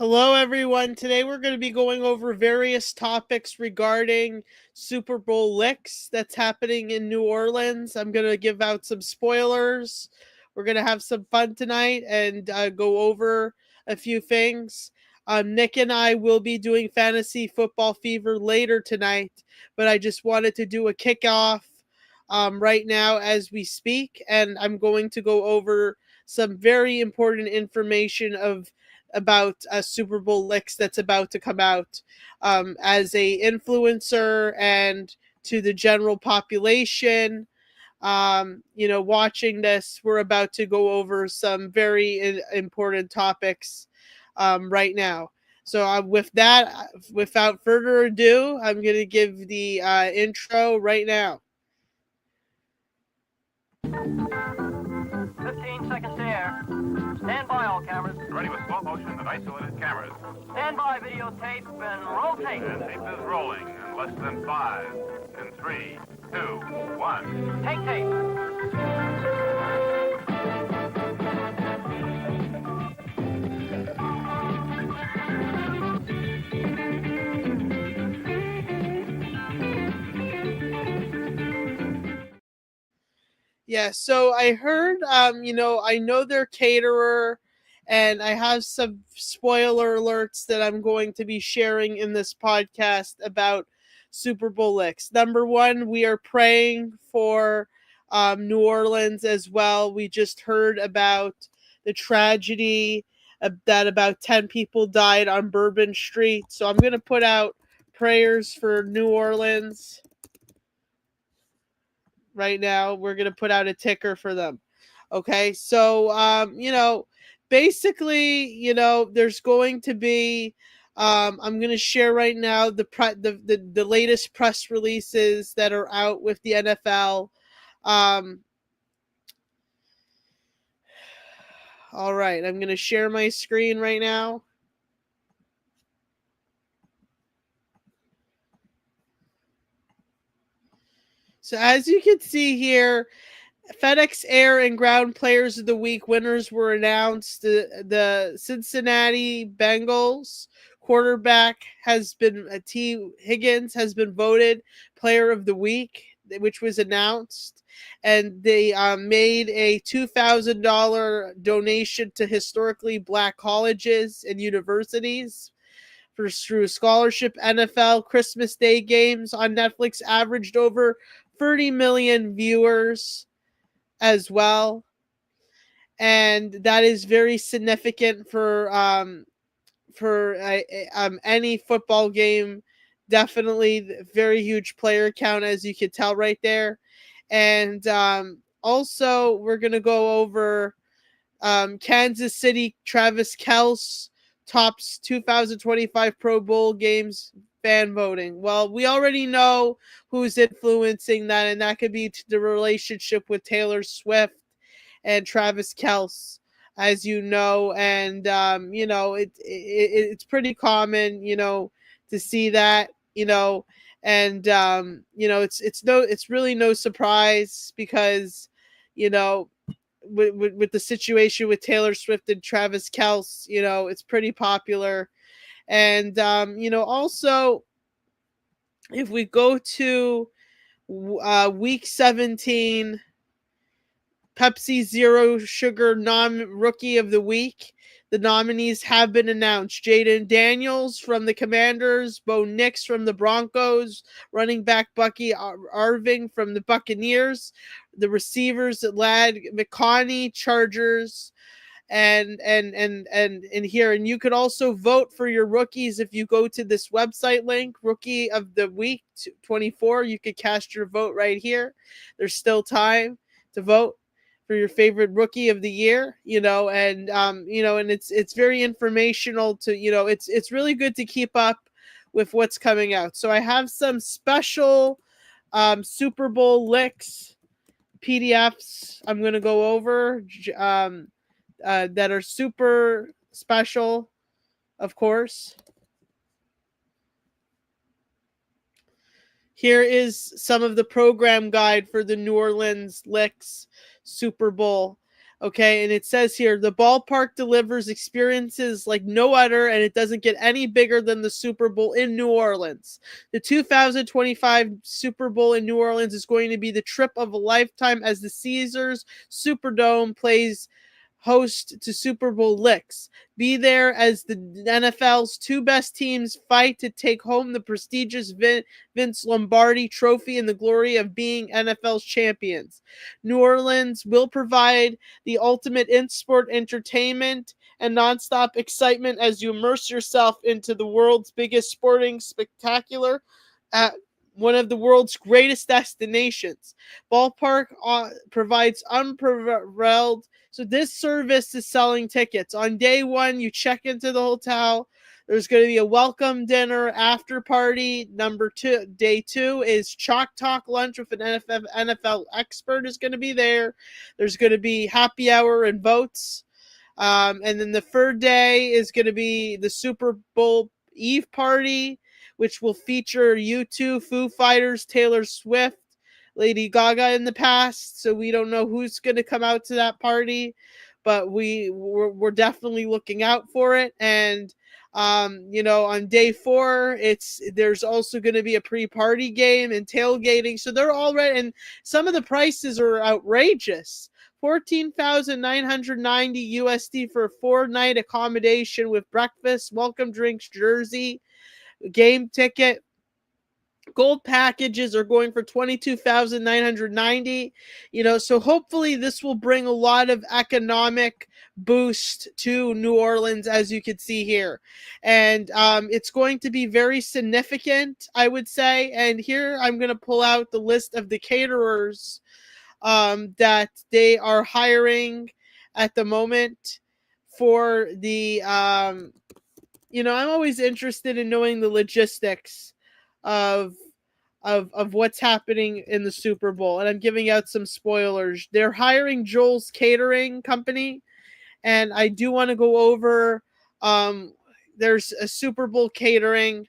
Hello, everyone. Today we're going to be going over various topics regarding Super Bowl licks that's happening in New Orleans. I'm going to give out some spoilers. We're going to have some fun tonight and go over a few things. Nick and I will be doing Fantasy Football Fever later tonight, but I just wanted to do a kickoff right now as we speak, and I'm going to go over some very important information about Super Bowl licks that's about to come out as a influencer and to the general population. Watching this, we're about to go over some very important topics right now. So with that, without further ado, I'm going to give the intro right now. 15 seconds to air. Stand by, all cameras. Ready with slow motion and isolated cameras. Stand by, videotape, and roll tape. And tape is rolling in less than 5, in 3, 2, 1. Take tape. Yeah, so I heard, I know their caterer, and I have some spoiler alerts that I'm going to be sharing in this podcast about Super Bowl licks. Number one, we are praying for New Orleans as well. We just heard about the tragedy that about 10 people died on Bourbon Street. So I'm going to put out prayers for New Orleans. Right now we're going to put out a ticker for them. Okay, so basically, there's going to be I'm going to share right now the latest press releases that are out with the NFL. All right, I'm going to share my screen right now. So as you can see here, FedEx Air and Ground Players of the Week winners were announced. The Cincinnati Bengals quarterback T. Higgins has been voted Player of the Week, which was announced. And they made a $2,000 donation to historically black colleges and universities through scholarship. NFL Christmas Day games on Netflix averaged over 30 million viewers as well, and that is very significant for any football game. Definitely very huge player count, as you can tell right there. And also we're gonna go over Kansas City Travis Kelce tops 2025 Pro Bowl games fan voting. Well, we already know who's influencing that, and that could be the relationship with Taylor Swift and Travis Kelce, as you know. And it's pretty common, to see that, and it's really no surprise because, with the situation with Taylor Swift and Travis Kelce, it's pretty popular. And also, if we go to week 17, Pepsi Zero Sugar Rookie of the Week, the nominees have been announced. Jaden Daniels from the Commanders, Bo Nix from the Broncos, running back Bucky Irving from the Buccaneers, the receivers Ladd McConkey, Chargers, and here. And you could also vote for your rookies if you go to this website link, Rookie of the Week 24. You could cast your vote right here. There's still time to vote for your favorite rookie of the year, and it's very informational to, it's really good to keep up with what's coming out. So I have some special Super Bowl licks PDFs I'm going to go over that are super special, of course. Here is some of the program guide for the New Orleans Licks Super Bowl. Okay, and it says here the ballpark delivers experiences like no other, and it doesn't get any bigger than the Super Bowl in New Orleans. The 2025 Super Bowl in New Orleans is going to be the trip of a lifetime as the Caesars Superdome plays host to Super Bowl licks. Be there as the NFL's two best teams fight to take home the prestigious Vince Lombardi trophy and the glory of being NFL's champions. New Orleans will provide the ultimate in sport entertainment and nonstop excitement as you immerse yourself into the world's biggest sporting spectacular at one of the world's greatest destinations. Ballpark provides unparalleled. So this service is selling tickets. On day one, you check into the hotel. There's going to be a welcome dinner, after party. Day two is Chalk Talk lunch with an NFL expert is going to be there. There's going to be happy hour and votes. And then the third day is going to be the Super Bowl Eve party, which will feature U2, Foo Fighters, Taylor Swift, Lady Gaga in the past. So we don't know who's going to come out to that party, but we're definitely looking out for it. And on day four, there's also going to be a pre-party game and tailgating. So they're already, and some of the prices are outrageous. $14,990 USD for a 4-night accommodation with breakfast, welcome drinks, jersey, game ticket. Gold packages are going for $22,990. So hopefully this will bring a lot of economic boost to New Orleans, as you can see here. And it's going to be very significant, I would say. And here I'm going to pull out the list of the caterers that they are hiring at the moment for the, I'm always interested in knowing the logistics of what's happening in the Super Bowl, and I'm giving out some spoilers. They're hiring Joel's Catering Company, and I do want to go over. There's a Super Bowl catering.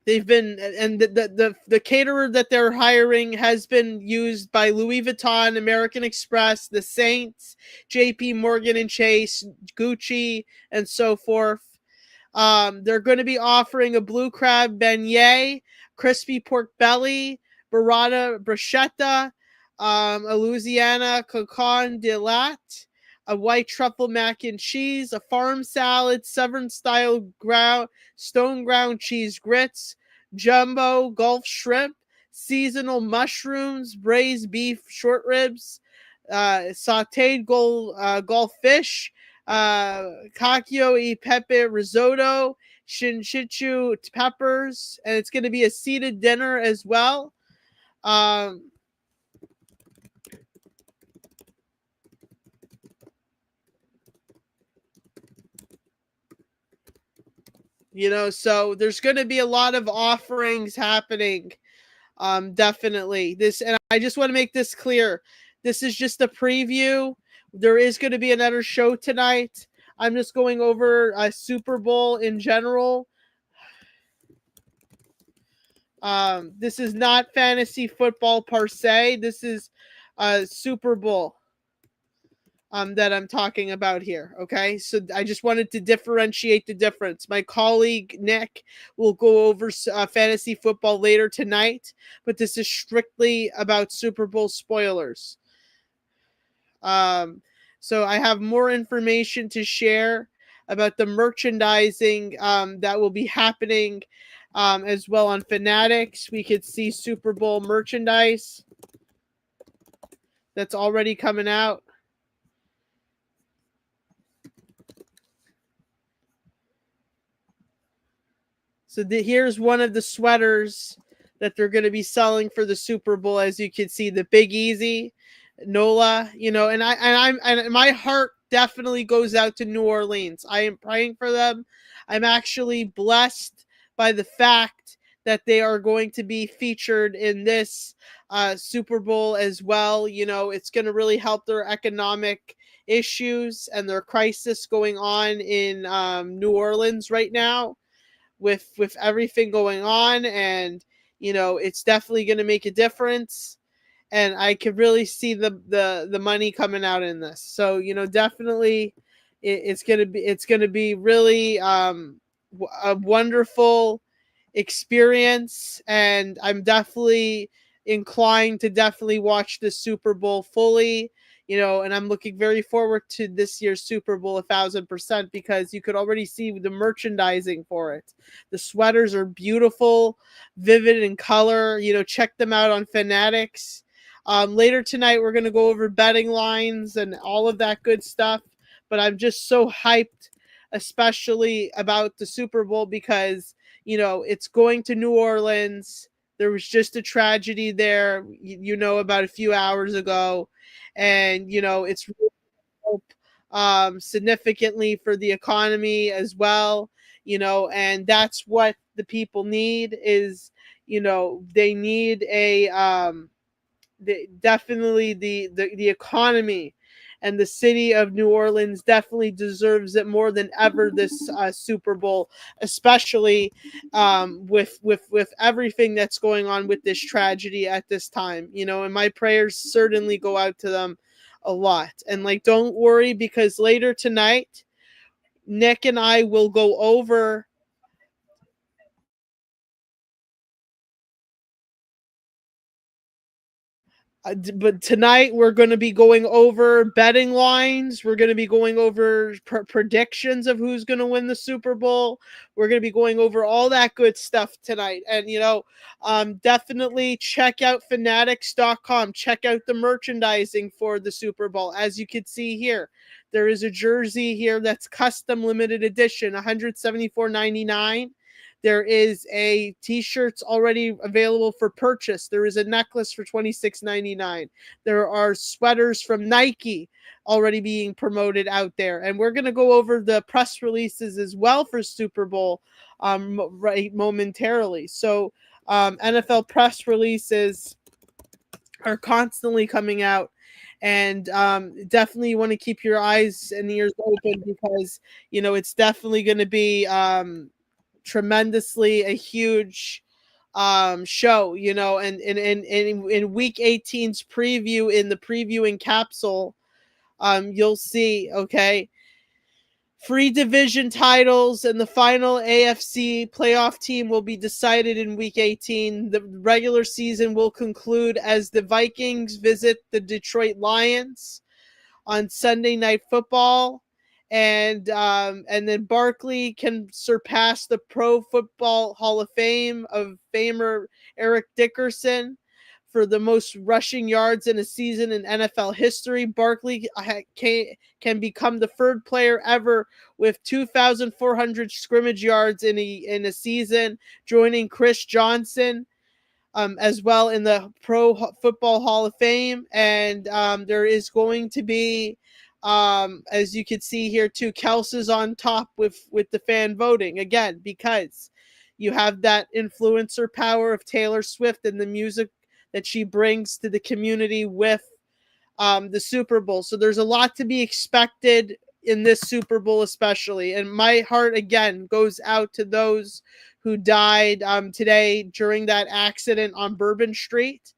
They've been, and the caterer that they're hiring has been used by Louis Vuitton, American Express, the Saints, J.P. Morgan and Chase, Gucci, and so forth. They're going to be offering a blue crab beignet, crispy pork belly, burrata bruschetta, a Louisiana cochon de latte, a white truffle mac and cheese, a farm salad, Southern style stone ground cheese grits, jumbo Gulf shrimp, seasonal mushrooms, braised beef short ribs, sauteed Gulf fish, cacio e pepe risotto, shinshitsu peppers, and it's going to be a seated dinner as well. So there's going to be a lot of offerings happening. Definitely this, and I just want to make this clear. This is just a preview. There is going to be another show tonight. I'm just going over a Super Bowl in general. This is not fantasy football per se. This is a Super Bowl that I'm talking about here. Okay, so I just wanted to differentiate the difference. My colleague Nick will go over fantasy football later tonight, but this is strictly about Super Bowl spoilers. So I have more information to share about the merchandising that will be happening as well on Fanatics. We could see Super Bowl merchandise that's already coming out. So here's one of the sweaters that they're going to be selling for the Super Bowl. As you can see, the Big Easy, NOLA, and my heart definitely goes out to New Orleans. I am praying for them. I'm actually blessed by the fact that they are going to be featured in this Super Bowl as well. It's going to really help their economic issues and their crisis going on in New Orleans right now with everything going on. And, it's definitely going to make a difference. and I could really see the money coming out in this. So definitely, it's gonna be really a wonderful experience, and I'm definitely inclined to definitely watch the Super Bowl fully. And I'm looking very forward to this year's Super Bowl 1,000%, because you could already see the merchandising for it. The sweaters are beautiful, vivid in color. Check them out on Fanatics. Later tonight, we're going to go over betting lines and all of that good stuff. But I'm just so hyped, especially about the Super Bowl, because, it's going to New Orleans. There was just a tragedy there, about a few hours ago. And, it's really help significantly for the economy as well. And that's what the people need is, they need definitely the economy, and the city of New Orleans definitely deserves it more than ever this Super Bowl, especially with everything that's going on with this tragedy at this time. And my prayers certainly go out to them a lot. And don't worry, because later tonight, Nick and I will go over but tonight we're going to be going over betting lines. We're going to be going over predictions of who's going to win the Super Bowl. We're going to be going over all that good stuff tonight. And, definitely check out fanatics.com. Check out the merchandising for the Super Bowl. As you can see here, there is a jersey here that's custom limited edition, $174.99. There is a t-shirts already available for purchase. There is a necklace for $26.99. There are sweaters from Nike already being promoted out there. And we're going to go over the press releases as well for Super Bowl right momentarily. So NFL press releases are constantly coming out. And definitely you want to keep your eyes and ears open, because, it's definitely going to be tremendously a huge show, and in week 18's preview, in the previewing capsule, you'll see, okay, free division titles and the final AFC playoff team will be decided in week 18. The regular season will conclude as the Vikings visit the Detroit Lions on Sunday Night Football. And then Barkley can surpass the Pro Football Hall of Fame of famer Eric Dickerson for the most rushing yards in a season in NFL history. Barkley can become the third player ever with 2,400 scrimmage yards in a season, joining Chris Johnson as well in the Pro Football Hall of Fame. And there is going to be, as you can see here too, Kelsey's on top with the fan voting again, because you have that influencer power of Taylor Swift and the music that she brings to the community with the Super Bowl. So there's a lot to be expected in this Super Bowl, especially. And my heart again goes out to those who died today during that accident on Bourbon Street.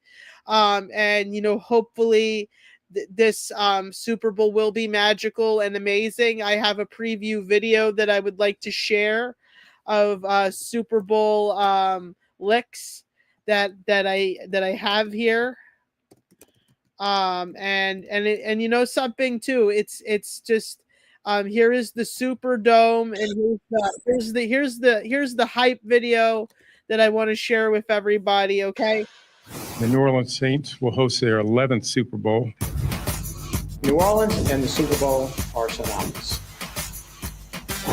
And hopefully this Super Bowl will be magical and amazing. I have a preview video that I would like to share of Super Bowl licks that I have here. And something too, it's just here is the Superdome, and here's the hype video that I want to share with everybody. Okay. The New Orleans Saints will host their 11th Super Bowl. New Orleans and the Super Bowl are synonymous.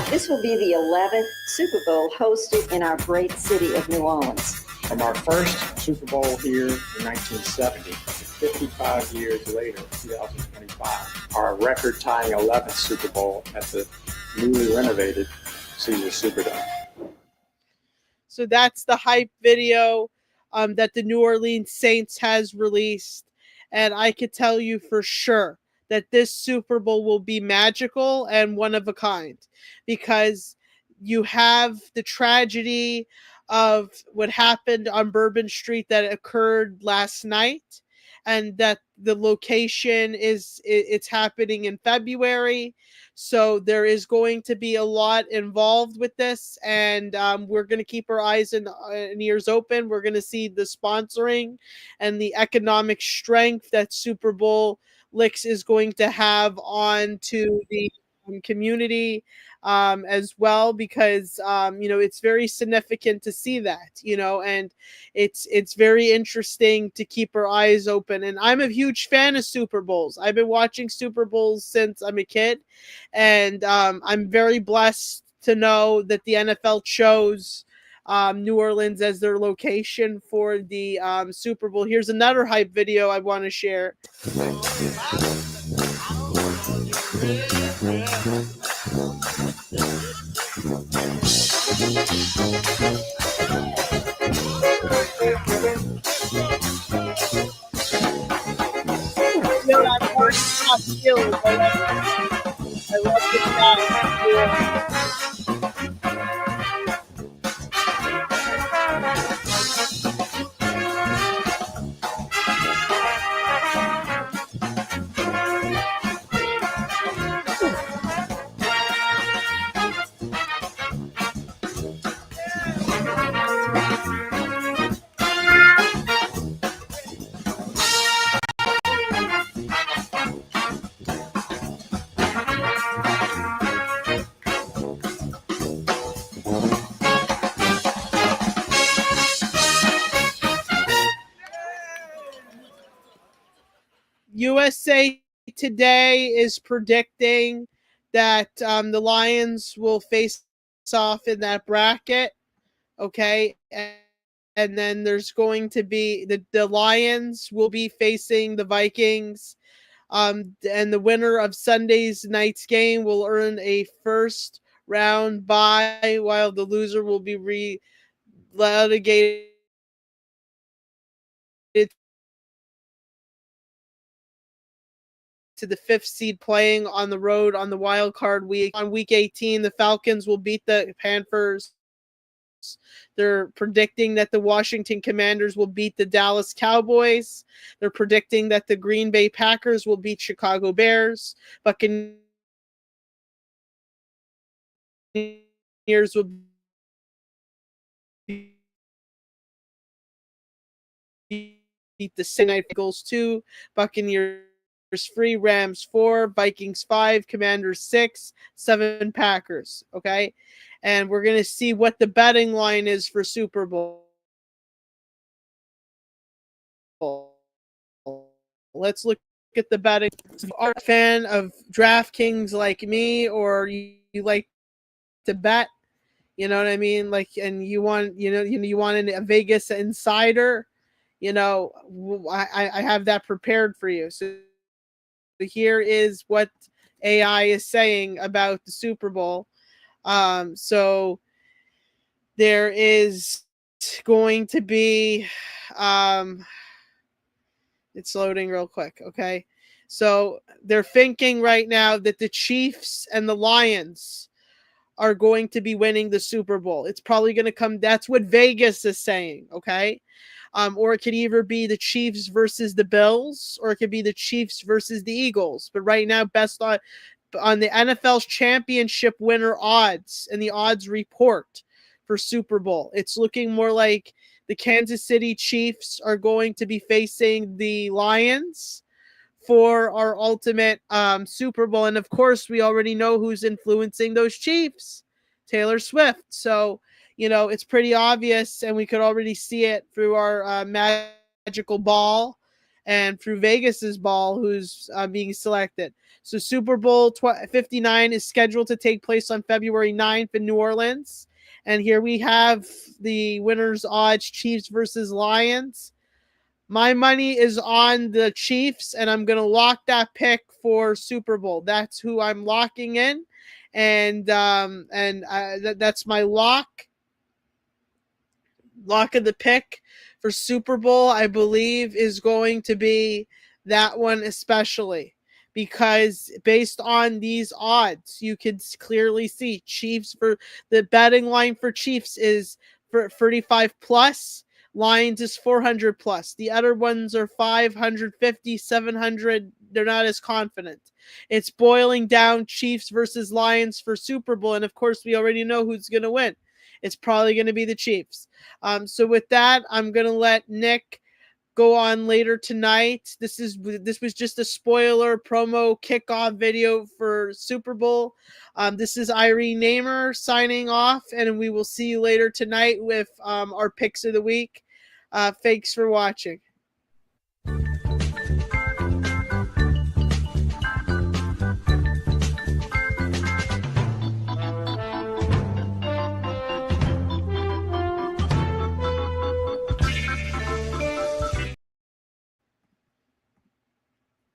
This will be the 11th Super Bowl hosted in our great city of New Orleans. From our first Super Bowl here in 1970, 55 years later, 2025, our record-tying 11th Super Bowl at the newly renovated Caesars Superdome. So that's the hype video that the New Orleans Saints has released. And I could tell you for sure that this Super Bowl will be magical and one of a kind, because you have the tragedy of what happened on Bourbon Street that occurred last night, and that the location it's happening in February. So there is going to be a lot involved with this, and we're going to keep our eyes and ears open. We're going to see the sponsoring and the economic strength that Super Bowl Licks is going to have on to the community as well, because it's very significant to see that, and it's very interesting to keep our eyes open. And I'm a huge fan of Super Bowls. I've been watching Super Bowls since I'm a kid, and I'm very blessed to know that the NFL chose New Orleans as their location for the Super Bowl. Here's another hype video I want to share. I love USA Today is predicting that the Lions will face off in that bracket. Okay. And then there's going to be the Lions will be facing the Vikings. And the winner of Sunday's night's game will earn a first round bye, while the loser will be relegated to the 5th seed, playing on the road on the wild card week. On week 18, the Falcons will beat the Panthers. They're predicting that the Washington Commanders will beat the Dallas Cowboys. They're predicting that the Green Bay Packers will beat Chicago Bears. Buccaneers will beat the Cincinnati Eagles 2. Buccaneers 3, Rams 4, Vikings 5, Commanders 6, 7 Packers. Okay. And we're going to see what the betting line is for Super Bowl. Let's look at the betting. If you are a fan of DraftKings like me, or you like to bet, you know what I mean? Like, and you want, you want a Vegas insider, I have that prepared for you. So here is what AI is saying about the Super Bowl. So there is going to be, it's loading real quick. Okay. So they're thinking right now that the Chiefs and the Lions are going to be winning the Super Bowl. It's probably going to come. That's what Vegas is saying. Okay. Or it could either be the Chiefs versus the Bills, or it could be the Chiefs versus the Eagles. But right now, best on the NFL's championship winner odds and the odds report for Super Bowl, it's looking more like the Kansas City Chiefs are going to be facing the Lions for our ultimate Super Bowl. And of course, we already know who's influencing those Chiefs, Taylor Swift. So, it's pretty obvious, and we could already see it through our magical ball and through Vegas's ball, who's being selected. So Super Bowl 59 is scheduled to take place on February 9th in New Orleans. And here we have the winner's odds, Chiefs versus Lions. My money is on the Chiefs, and I'm going to lock that pick for Super Bowl. That's who I'm locking in. And that's my lock. Lock of the pick for Super Bowl, I believe, is going to be that one especially, because based on these odds, you can clearly see Chiefs, for the betting line for Chiefs is for 35 plus, Lions is 400 plus. The other ones are 550, 700. They're not as confident. It's boiling down Chiefs versus Lions for Super Bowl. And of course, we already know who's going to win. It's probably going to be the Chiefs. So with that, I'm going to let Nick go on later tonight. This was just a spoiler promo kickoff video for Super Bowl. This is Irene Namer signing off, and we will see you later tonight with our picks of the week. Thanks for watching.